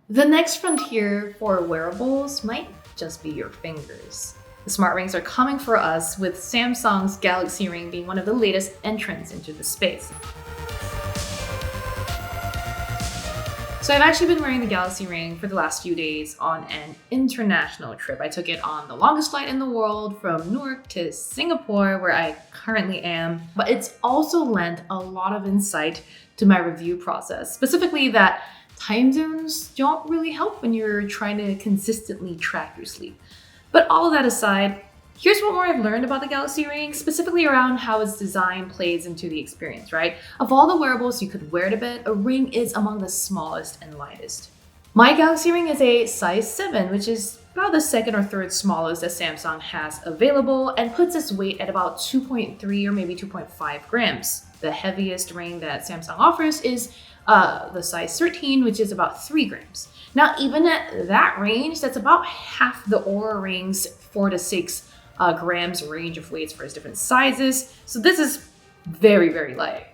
The next frontier for wearables might just be your fingers. The smart rings are coming for us, with Samsung's Galaxy Ring being one of the latest entrants into the space. So I've actually been wearing the Galaxy Ring for the last few days on an international trip. I took it on the longest flight in the world from Newark to Singapore, where I currently am. But it's also lent a lot of insight to my review process, specifically that time zones don't really help when you're trying to consistently track your sleep. But all of that aside, here's what more I've learned about the Galaxy Ring, specifically around how its design plays into the experience, right? Of all the wearables you could wear to bed, a ring is among the smallest and lightest. My Galaxy Ring is a size 7, which is about the second or third smallest that Samsung has available, and puts its weight at about 2.3 or maybe 2.5 grams. The heaviest ring that Samsung offers is the size 13, which is about 3 grams. Now, even at that range, that's about half the Oura Ring's 4 to 6 grams range of weights for its different sizes. So this is very, very light.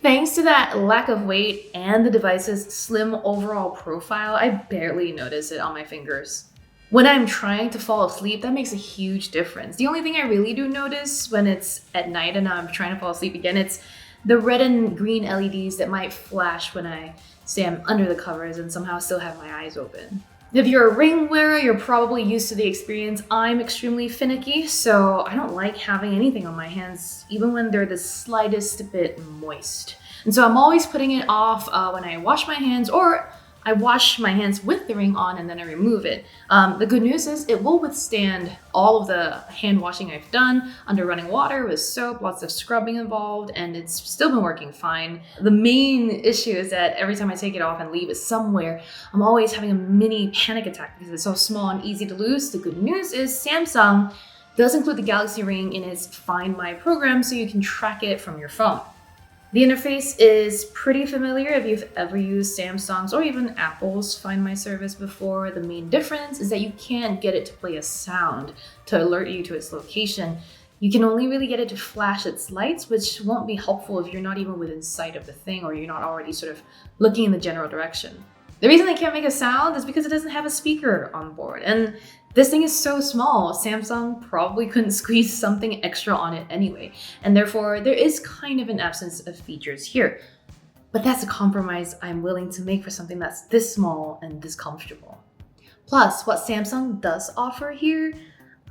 Thanks to that lack of weight and the device's slim overall profile, I barely notice it on my fingers. When I'm trying to fall asleep, that makes a huge difference. The only thing I really do notice when it's at night and I'm trying to fall asleep again, it's the red and green LEDs that might flash when I say I'm under the covers and somehow still have my eyes open. If you're a ring wearer, you're probably used to the experience. I'm extremely finicky, so I don't like having anything on my hands, even when they're the slightest bit moist. And so I'm always putting it off when I wash my hands, or I wash my hands with the ring on and then I remove it. The good news is it will withstand all of the hand washing I've done under running water with soap, lots of scrubbing involved, and it's still been working fine. The main issue is that every time I take it off and leave it somewhere, I'm always having a mini panic attack because it's so small and easy to lose. The good news is Samsung does include the Galaxy Ring in its Find My program, so you can track it from your phone. The interface is pretty familiar if you've ever used Samsung's or even Apple's Find My service before. The main difference is that you can't get it to play a sound to alert you to its location. You can only really get it to flash its lights, which won't be helpful if you're not even within sight of the thing or you're not already sort of looking in the general direction. The reason it can't make a sound is because it doesn't have a speaker on board. And this thing is so small, Samsung probably couldn't squeeze something extra on it anyway. And therefore, there is kind of an absence of features here. But that's a compromise I'm willing to make for something that's this small and this comfortable. Plus, what Samsung does offer here,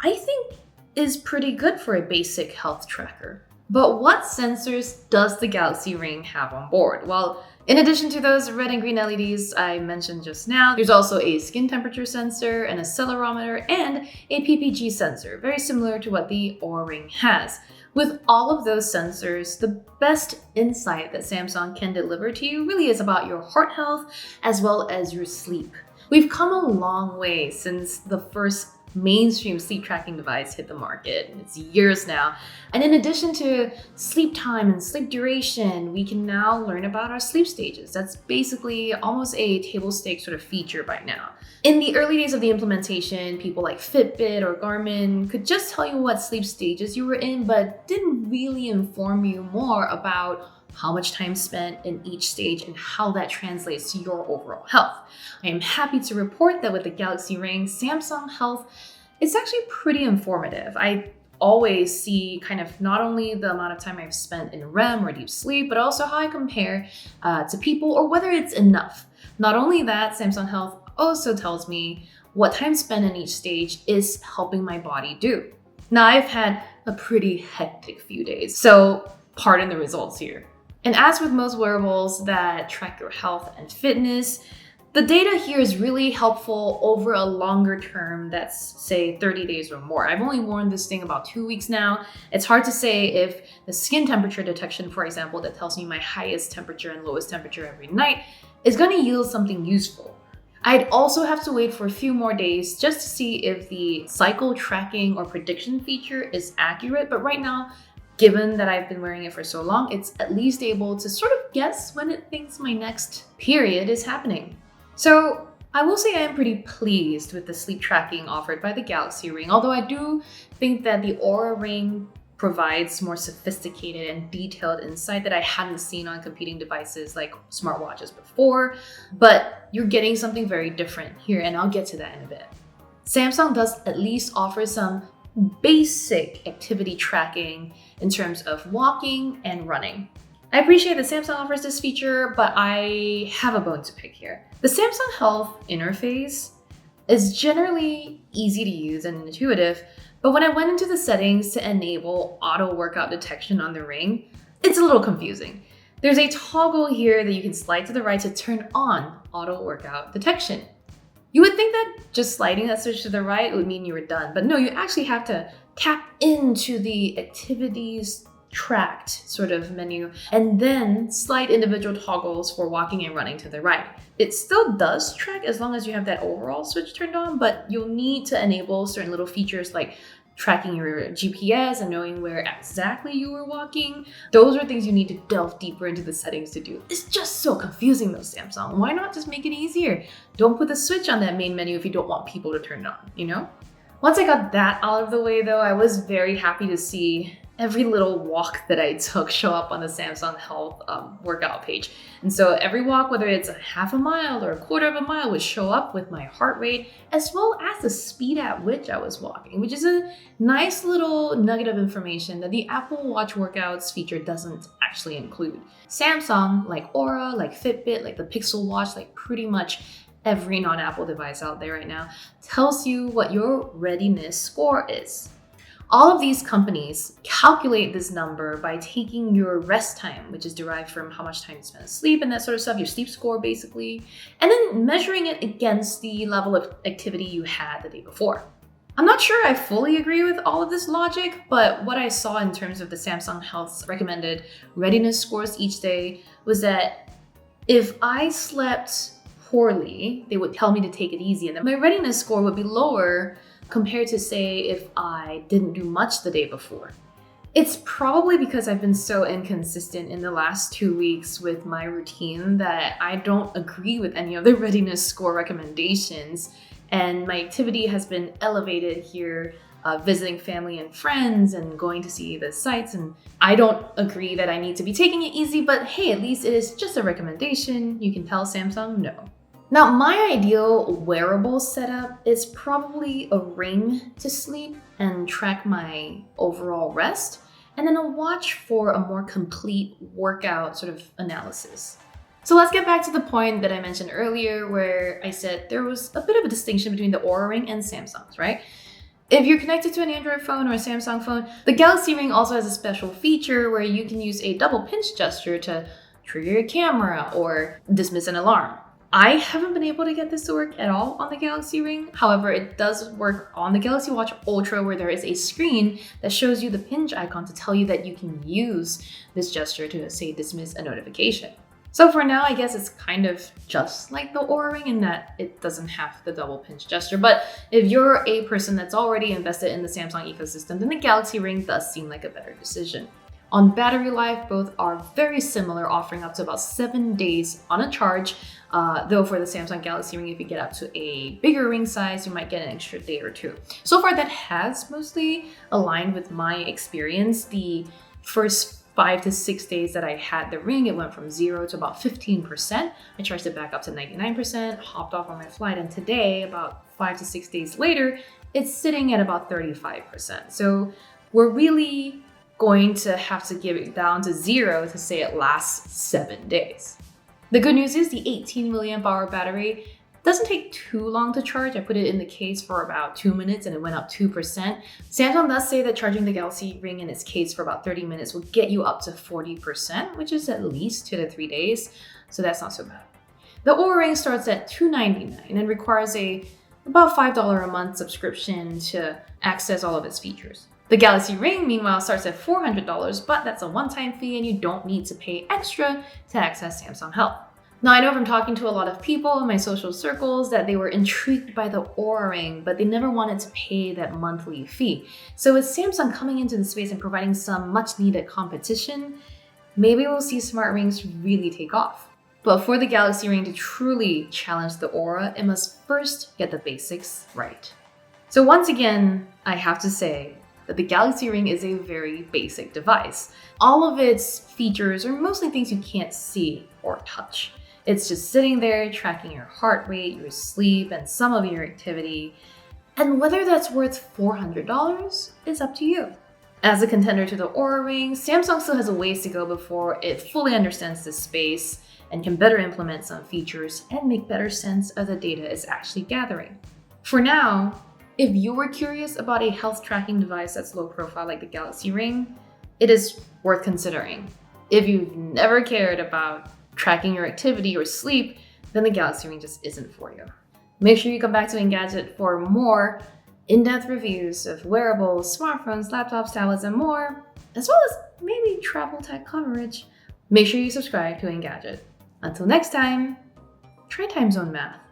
I think is pretty good for a basic health tracker. But what sensors does the Galaxy Ring have on board? Well, in addition to those red and green LEDs I mentioned just now, there's also a skin temperature sensor, an accelerometer, and a PPG sensor, very similar to what the Oura Ring has. With all of those sensors, the best insight that Samsung can deliver to you really is about your heart health as well as your sleep. We've come a long way since the first mainstream sleep tracking device hit the market. It's years now. And in addition to sleep time and sleep duration, we can now learn about our sleep stages. That's basically almost a table stakes sort of feature by now. In the early days of the implementation, people like Fitbit or Garmin could just tell you what sleep stages you were in, but didn't really inform you more about how much time spent in each stage and how that translates to your overall health. I am happy to report that with the Galaxy Ring, Samsung Health is actually pretty informative. I always see kind of not only the amount of time I've spent in REM or deep sleep, but also how I compare to people or whether it's enough. Not only that, Samsung Health also tells me what time spent in each stage is helping my body do. Now, I've had a pretty hectic few days, so pardon the results here. And as with most wearables that track your health and fitness, the data here is really helpful over a longer term that's, say, 30 days or more. I've only worn this thing about 2 weeks now. It's hard to say if the skin temperature detection, for example, that tells me my highest temperature and lowest temperature every night is going to yield something useful. I'd also have to wait for a few more days just to see if the cycle tracking or prediction feature is accurate, but right now, given that I've been wearing it for so long, it's at least able to sort of guess when it thinks my next period is happening. So I will say I am pretty pleased with the sleep tracking offered by the Galaxy Ring, although I do think that the Oura Ring provides more sophisticated and detailed insight that I hadn't seen on competing devices like smartwatches before, but you're getting something very different here, and I'll get to that in a bit. Samsung does at least offer some basic activity tracking in terms of walking and running. I appreciate that Samsung offers this feature, but I have a bone to pick here. The Samsung Health interface is generally easy to use and intuitive, but when I went into the settings to enable auto workout detection on the Ring, it's a little confusing. There's a toggle here that you can slide to the right to turn on auto workout detection. You would think that just sliding that switch to the right would mean you were done, but no, you actually have to tap into the activities tracked sort of menu and then slide individual toggles for walking and running to the right. It still does track as long as you have that overall switch turned on, but you'll need to enable certain little features like tracking your GPS and knowing where exactly you were walking. Those are things you need to delve deeper into the settings to do. It's just so confusing though, Samsung. Why not just make it easier? Don't put the switch on that main menu if you don't want people to turn it on, you know? Once I got that out of the way though, I was very happy to see every little walk that I took show up on the Samsung Health workout page. And so every walk, whether it's a half a mile or a quarter of a mile, would show up with my heart rate as well as the speed at which I was walking, which is a nice little nugget of information that the Apple Watch workouts feature doesn't actually include. Samsung, like Aura, like Fitbit, like the Pixel Watch, like pretty much every non-Apple device out there right now, tells you what your readiness score is. All of these companies calculate this number by taking your rest time, which is derived from how much time you spend asleep and that sort of stuff, your sleep score basically, and then measuring it against the level of activity you had the day before. I'm not sure I fully agree with all of this logic, but what I saw in terms of the Samsung Health's recommended readiness scores each day was that if I slept poorly, they would tell me to take it easy, and then my readiness score would be lower compared to, say, if I didn't do much the day before. It's probably because I've been so inconsistent in the last 2 weeks with my routine that I don't agree with any of the readiness score recommendations, and my activity has been elevated here, visiting family and friends and going to see the sites, and I don't agree that I need to be taking it easy, but hey, at least it is just a recommendation. You can tell Samsung no. Now, my ideal wearable setup is probably a ring to sleep and track my overall rest, and then a watch for a more complete workout sort of analysis. So let's get back to the point that I mentioned earlier where I said there was a bit of a distinction between the Oura Ring and Samsung's, right? If you're connected to an Android phone or a Samsung phone, the Galaxy Ring also has a special feature where you can use a double pinch gesture to trigger your camera or dismiss an alarm. I haven't been able to get this to work at all on the Galaxy Ring. However, it does work on the Galaxy Watch Ultra where there is a screen that shows you the pinch icon to tell you that you can use this gesture to, say, dismiss a notification. So for now, I guess it's kind of just like the Oura Ring in that it doesn't have the double pinch gesture. But if you're a person that's already invested in the Samsung ecosystem, then the Galaxy Ring does seem like a better decision. On battery life, both are very similar, offering up to about 7 days on a charge. Though for the Samsung Galaxy Ring, if you get up to a bigger ring size, you might get an extra day or two. So far, that has mostly aligned with my experience. The first 5 to 6 days that I had the ring, it went from 0 to about 15%. I charged it back up to 99%, hopped off on my flight, and today, about 5 to 6 days later, it's sitting at about 35%. So we're really going to have to give it down to 0 to say it lasts 7 days. The good news is the 18 milliamp hour battery doesn't take too long to charge. I put it in the case for about 2 minutes and it went up 2%. Samsung does say that charging the Galaxy Ring in its case for about 30 minutes will get you up to 40%, which is at least 2 to 3 days. So that's not so bad. The Oura Ring starts at $299 and requires about $5 a month subscription to access all of its features. The Galaxy Ring, meanwhile, starts at $400, but that's a one-time fee and you don't need to pay extra to access Samsung Health. Now, I know from talking to a lot of people in my social circles that they were intrigued by the Oura Ring, but they never wanted to pay that monthly fee. So with Samsung coming into the space and providing some much-needed competition, maybe we'll see smart rings really take off. But for the Galaxy Ring to truly challenge the Oura, it must first get the basics right. So once again, I have to say, that the Galaxy Ring is a very basic device. All of its features are mostly things you can't see or touch. It's just sitting there tracking your heart rate, your sleep, and some of your activity. And whether that's worth $400 is up to you. As a contender to the Oura Ring, Samsung still has a ways to go before it fully understands this space and can better implement some features and make better sense of the data it's actually gathering. For now, if you were curious about a health tracking device that's low profile like the Galaxy Ring, it is worth considering. If you've never cared about tracking your activity or sleep, then the Galaxy Ring just isn't for you. Make sure you come back to Engadget for more in-depth reviews of wearables, smartphones, laptops, tablets, and more, as well as maybe travel tech coverage. Make sure you subscribe to Engadget. Until next time, try time zone math.